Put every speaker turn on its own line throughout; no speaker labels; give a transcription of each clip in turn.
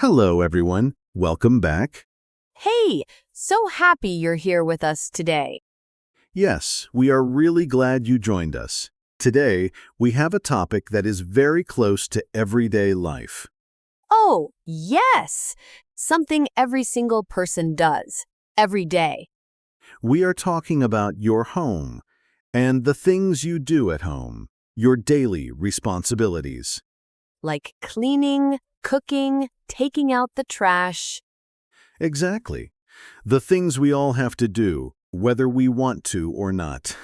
Hello, everyone. Welcome back.
Hey, so happy you're here with us today.
Yes, we are really glad you joined us. Today, we have a topic that is very close to everyday life.
Oh, yes! Something every single person does, every day.
We are talking about your home and the things you do at home, your daily responsibilities.
Like cleaning, cooking, taking out the trash.
Exactly. The things we all have to do, whether we want to or not.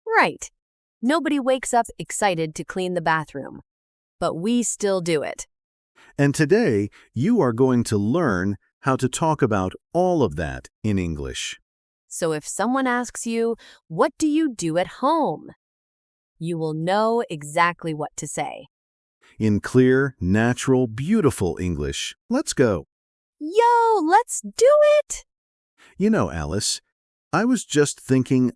Right. Nobody wakes up excited to clean the bathroom, but we still do it.
And today, you are going to learn how to talk about all of that in English.
So if someone asks you, what do you do at home? You will know exactly what to say.
In clear, natural, beautiful English. Let's go.
Yo, let's do it!
You know, Alice, I was just thinking,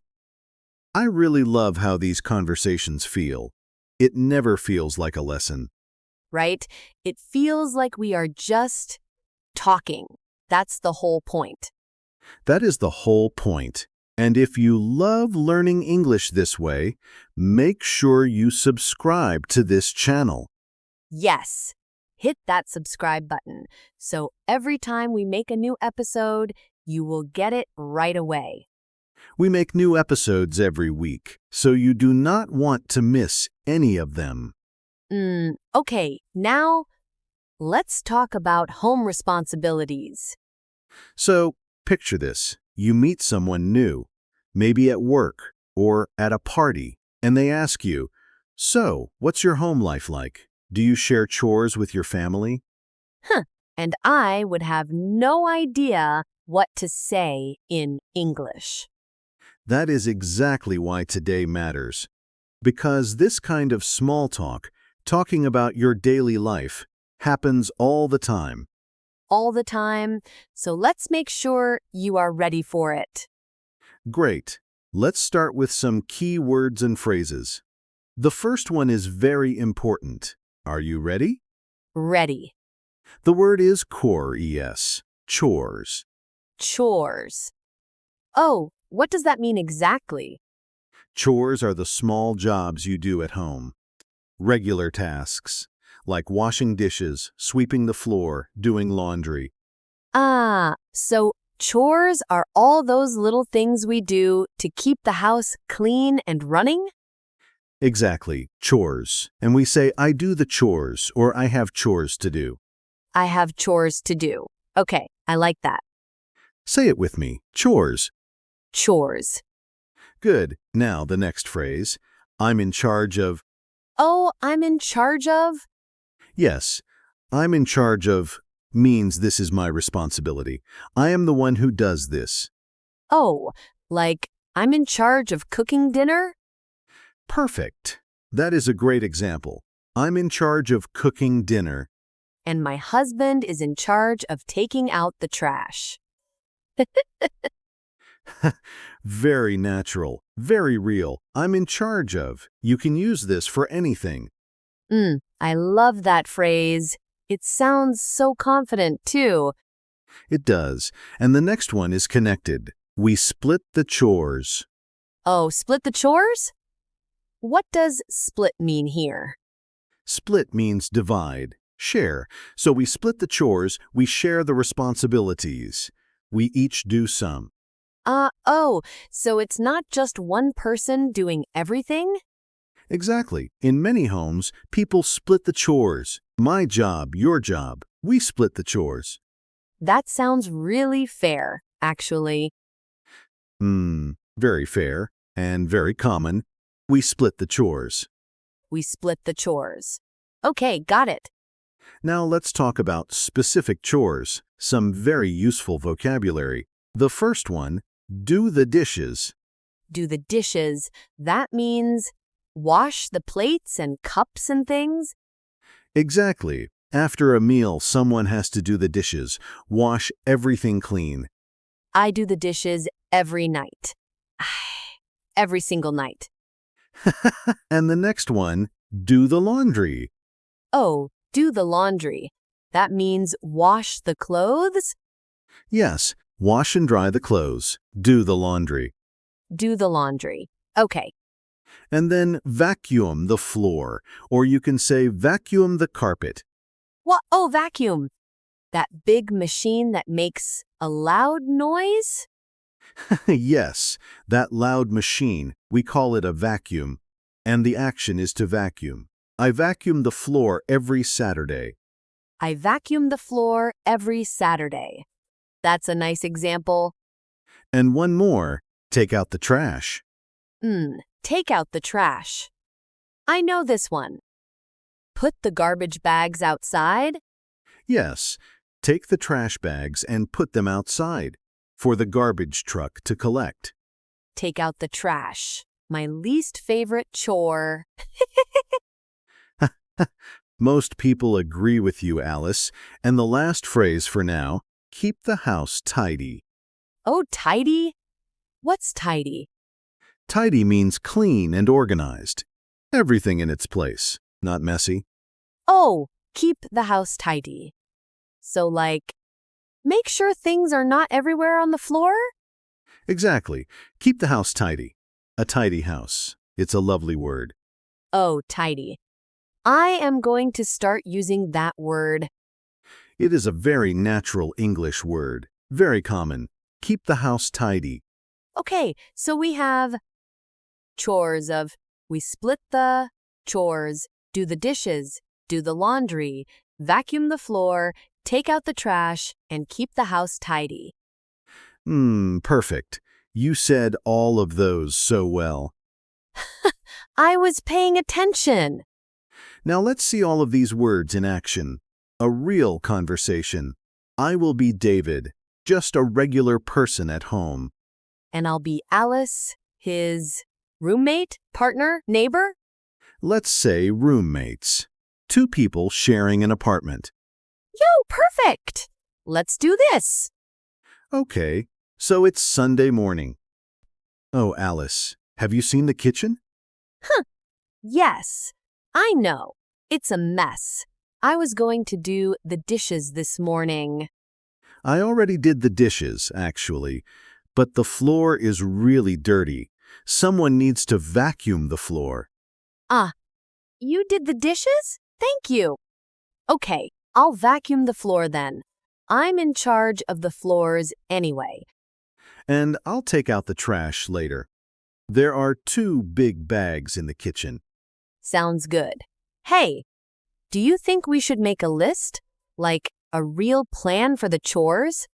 I really love how these conversations feel. It never feels like a lesson.
Right? It feels like we are just talking. That's the whole point.
That is the whole point. And if you love learning English this way, make sure you subscribe to this channel.
Yes, hit that subscribe button so every time we make a new episode, you will get it right away.
We make new episodes every week, so you do not want to miss any of them.
Okay, now let's talk about home responsibilities.
So, picture this. You meet someone new, maybe at work or at a party, and they ask you, "So, what's your home life like? Do you share chores with your family?"
And I would have no idea what to say in English.
That is exactly why today matters. Because this kind of small talk, talking about your daily life, happens all the time.
All the time, so let's make sure you are ready for it.
Great. Let's start with some key words and phrases. The first one is very important. Are you ready?
Ready.
The word is chores, chores.
Chores. Oh, what does that mean exactly?
Chores are the small jobs you do at home. Regular tasks, like washing dishes, sweeping the floor, doing laundry.
So chores are all those little things we do to keep the house clean and running?
Exactly, chores. And we say, I do the chores, or I have chores to do.
I have chores to do. Okay, I like that.
Say it with me, chores.
Chores.
Good. Now the next phrase, I'm in charge of.
Oh, I'm in charge of?
Yes, I'm in charge of means this is my responsibility. I am the one who does this.
Oh, like I'm in charge of cooking dinner?
Perfect. That is a great example. I'm in charge of cooking dinner.
And my husband is in charge of taking out the trash.
Very natural, very real. I'm in charge of. You can use this for anything.
I love that phrase. It sounds so confident, too.
It does. And the next one is connected. We split the chores.
Oh, split the chores? What does split mean here?
Split means divide, share. So we split the chores, we share the responsibilities. We each do some.
So it's not just one person doing everything?
Exactly. In many homes, people split the chores. My job, your job. We split the chores.
That sounds really fair, actually.
Very fair and very common. We split the chores.
We split the chores. Okay, got it.
Now let's talk about specific chores, some very useful vocabulary. The first one, do the dishes.
Do the dishes. That means wash the plates and cups and things?
Exactly. After a meal, someone has to do the dishes, wash everything clean.
I do the dishes every night. Every single night.
And the next one, do the laundry.
Oh, Do the laundry. That means wash the clothes?
Yes, wash and dry the clothes. Do the laundry.
Do the laundry. Okay.
And then vacuum the floor, or you can say vacuum the carpet.
What? Oh, vacuum. That big machine that makes a loud noise?
Yes, that loud machine, we call it a vacuum. And the action is to vacuum. I vacuum the floor every Saturday.
I vacuum the floor every Saturday. That's a nice example.
And one more, take out the trash.
Take out the trash. I know this one. Put the garbage bags outside.
Yes, take the trash bags and put them outside for the garbage truck to collect.
Take out the trash. My least favorite chore.
Most people agree with you, Alice. And the last phrase for now, keep the house tidy.
Oh, tidy? What's tidy?
Tidy means clean and organized. Everything in its place, not messy.
Oh, keep the house tidy. So like, make sure things are not everywhere on the floor?
Exactly. Keep the house tidy. A tidy house. It's a lovely word.
Oh, tidy. I am going to start using that word.
It is a very natural English word. Very common. Keep the house tidy.
Okay, so we have chores of we split the chores, do the dishes, do the laundry, vacuum the floor, take out the trash, and keep the house tidy.
Perfect. You said all of those so well.
I was paying attention.
Now let's see all of these words in action. A real conversation. I will be David, just a regular person at home.
And I'll be Alice, his roommate, partner, neighbor?
Let's say roommates. Two people sharing an apartment.
Yo, perfect! Let's do this.
Okay, so it's Sunday morning. Oh, Alice, have you seen the kitchen?
Yes, I know. It's a mess. I was going to do the dishes this morning.
I already did the dishes, actually, but the floor is really dirty. Someone needs to vacuum the floor.
Ah, you did the dishes? Thank you. Okay, I'll vacuum the floor then. I'm in charge of the floors anyway.
And I'll take out the trash later. There are 2 big bags in the kitchen.
Sounds good. Hey, do you think we should make a list? Like a real plan for the chores?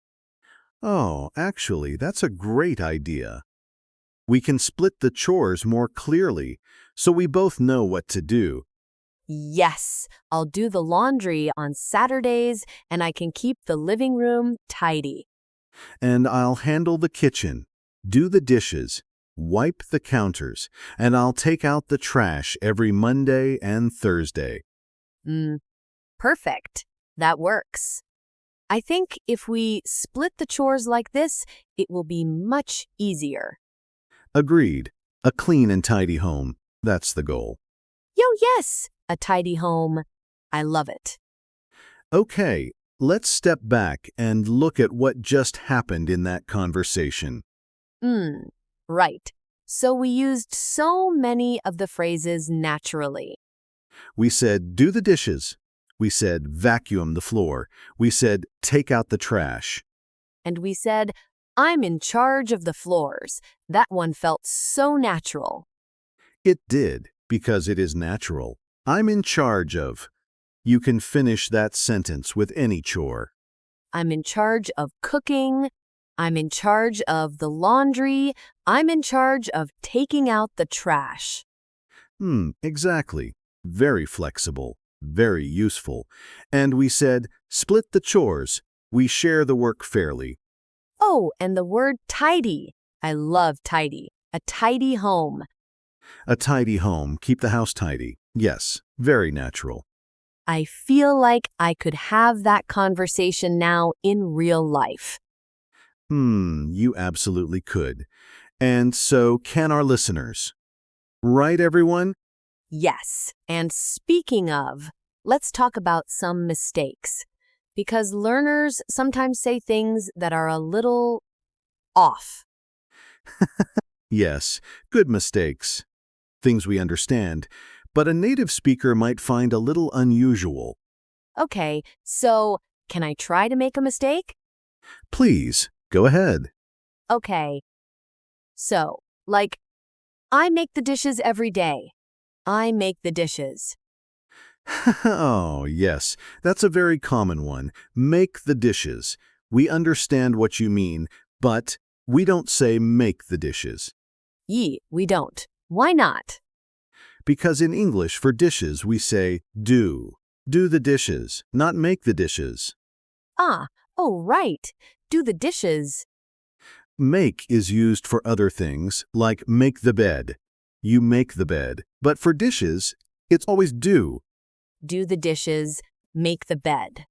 Oh, actually, that's a great idea. We can split the chores more clearly, so we both know what to do.
Yes, I'll do the laundry on Saturdays and I can keep the living room tidy.
And I'll handle the kitchen, do the dishes, wipe the counters, and I'll take out the trash every Monday and Thursday.
Perfect. That works. I think if we split the chores like this, it will be much easier.
Agreed. A clean and tidy home. That's the goal.
Yo, yes, a tidy home. I love it.
Okay, let's step back and look at what just happened in that conversation.
Right. So we used so many of the phrases naturally.
We said, do the dishes. We said, vacuum the floor. We said, take out the trash.
And we said, I'm in charge of the floors. That one felt so natural.
It did, because it is natural. I'm in charge of. You can finish that sentence with any chore.
I'm in charge of cooking. I'm in charge of the laundry. I'm in charge of taking out the trash.
Exactly. Very flexible. Very useful. And we said, split the chores. We share the work fairly.
Oh, and the word tidy. I love tidy. A tidy home.
A tidy home. Keep the house tidy. Yes, very natural.
I feel like I could have that conversation now in real life.
You absolutely could. And so can our listeners. Right, everyone?
Yes, and speaking of, let's talk about some mistakes. Because learners sometimes say things that are a little off.
Yes, good mistakes. Things we understand. But a native speaker might find a little unusual.
Okay, so can I try to make a mistake?
Please, go ahead.
Okay, so, like, I make the dishes every day. I make the dishes.
Oh, yes, that's a very common one. Make the dishes. We understand what you mean, but we don't say make the dishes.
We don't. Why not?
Because in English, for dishes, we say do. Do the dishes, not make the dishes.
Ah, oh, right. Do the dishes.
Make is used for other things, like make the bed. You make the bed. But for dishes, it's always do.
Do the dishes. Make the bed.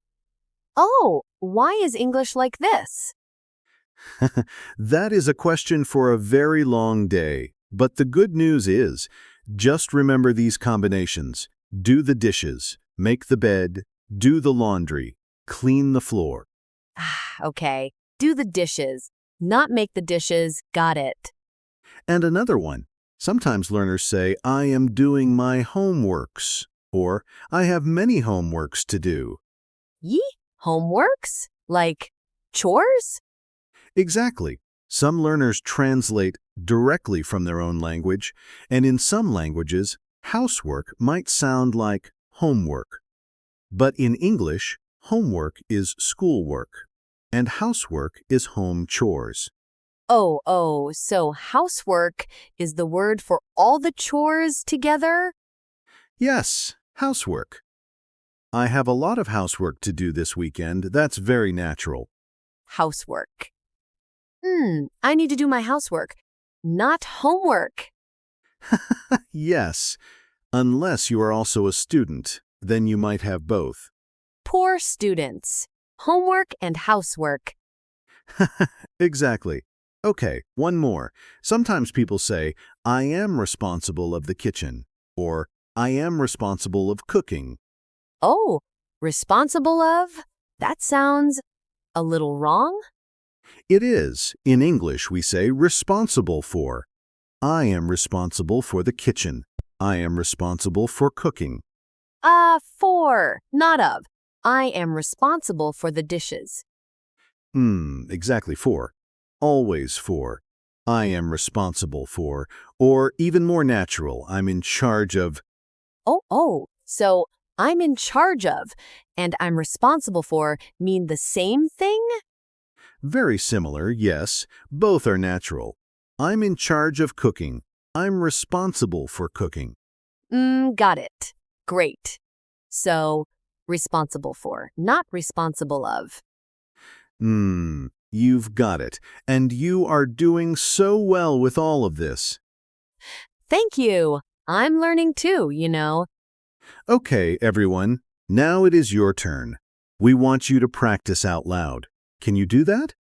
Oh, why is English like this?
That is a question for a very long day. But the good news is, just remember these combinations. Do the dishes, make the bed, do the laundry, clean the floor.
Ah, okay. Do the dishes. Not make the dishes. Got it.
And another one. Sometimes learners say, I am doing my homeworks, or I have many homeworks to do.
Ye? Homeworks? Like chores?
Exactly. Some learners translate directly from their own language, and in some languages, housework might sound like homework. But in English, homework is schoolwork, and housework is home chores.
Oh, so housework is the word for all the chores together?
Yes, housework. I have a lot of housework to do this weekend. That's very natural.
Housework. I need to do my housework, not homework.
Yes, unless you are also a student, then you might have both.
Poor students. Homework and housework.
Exactly. Okay, one more. Sometimes people say, I am responsible of the kitchen, or I am responsible of cooking.
Oh, responsible of? That sounds a little wrong.
It is. In English, we say responsible for. I am responsible for the kitchen. I am responsible for cooking.
For, not of. I am responsible for the dishes.
Exactly for. Always for. I am responsible for. Or even more natural, I'm in charge of.
So I'm in charge of and I'm responsible for mean the same thing?
Very similar, yes. Both are natural. I'm in charge of cooking. I'm responsible for cooking.
Got it. Great. So, responsible for, not responsible of.
You've got it. And you are doing so well with all of this.
Thank you. I'm learning too, you know.
Okay, everyone. Now it is your turn. We want you to practice out loud. Can you do that?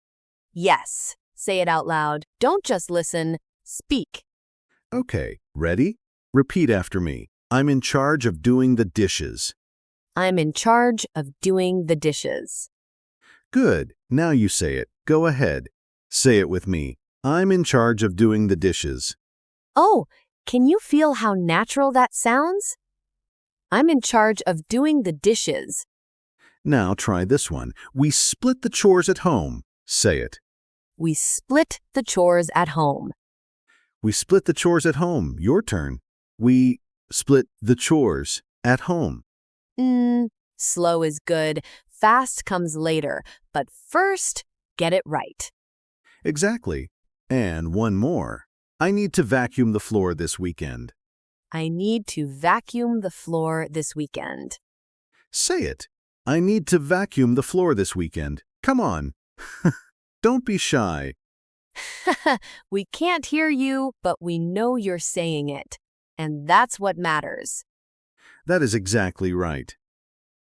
Yes. Say it out loud. Don't just listen. Speak.
Okay, ready? Repeat after me. I'm in charge of doing the dishes.
I'm in charge of doing the dishes.
Good. Now you say it. Go ahead. Say it with me. I'm in charge of doing the dishes.
Oh, can you feel how natural that sounds? I'm in charge of doing the dishes.
Now try this one. We split the chores at home. Say it.
We split the chores at home.
We split the chores at home. Your turn. We split the chores at home.
Slow is good. Fast comes later. But first, get it right.
Exactly. And one more. I need to vacuum the floor this weekend.
I need to vacuum the floor this weekend.
Say it. I need to vacuum the floor this weekend. Come on. Don't be shy.
We can't hear you, but we know you're saying it. And that's what matters.
That is exactly right.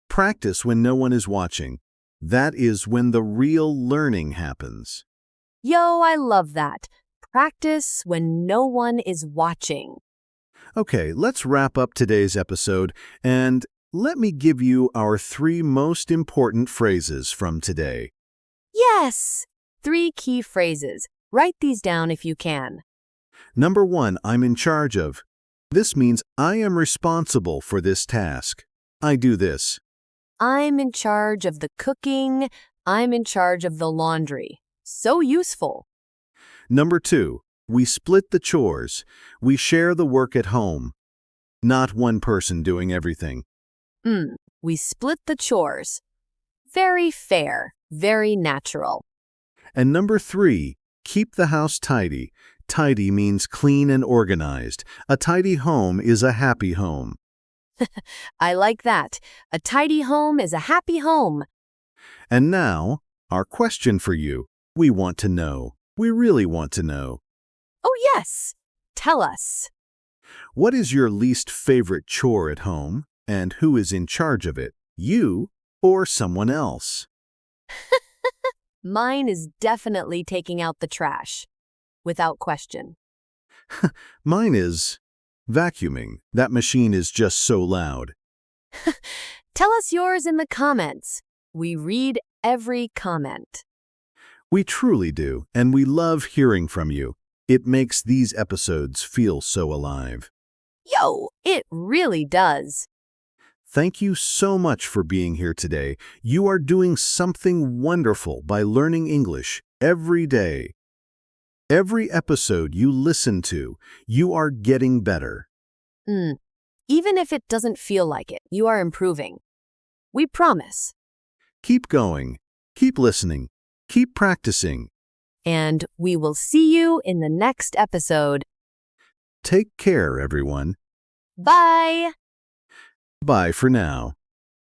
Practice when no one is watching. That is when the real learning happens.
Yo, I love that. Practice when no one is watching.
Okay, let's wrap up today's episode, and let me give you our 3 most important phrases from today.
Yes! 3 key phrases. Write these down if you can.
Number 1, I'm in charge of. This means I am responsible for this task. I do this.
I'm in charge of the cooking. I'm in charge of the laundry. So useful.
Number 2, we split the chores. We share the work at home. Not one person doing everything.
We split the chores. Very fair. Very natural.
And number 3, keep the house tidy. Tidy means clean and organized. A tidy home is a happy home.
I like that. A tidy home is a happy home.
And now, our question for you. We want to know. We really want to know.
Oh, yes. Tell us.
What is your least favorite chore at home? And who is in charge of it? You or someone else?
Mine is definitely taking out the trash. Without question.
Mine is vacuuming. That machine is just so loud.
Tell us yours in the comments. We read every comment.
We truly do, and we love hearing from you. It makes these episodes feel so alive.
Yo, it really does.
Thank you so much for being here today. You are doing something wonderful by learning English every day. Every episode you listen to, you are getting better.
Even if it doesn't feel like it, you are improving. We promise.
Keep going. Keep listening. Keep practicing.
And we will see you in the next episode.
Take care, everyone.
Bye!
Bye for now.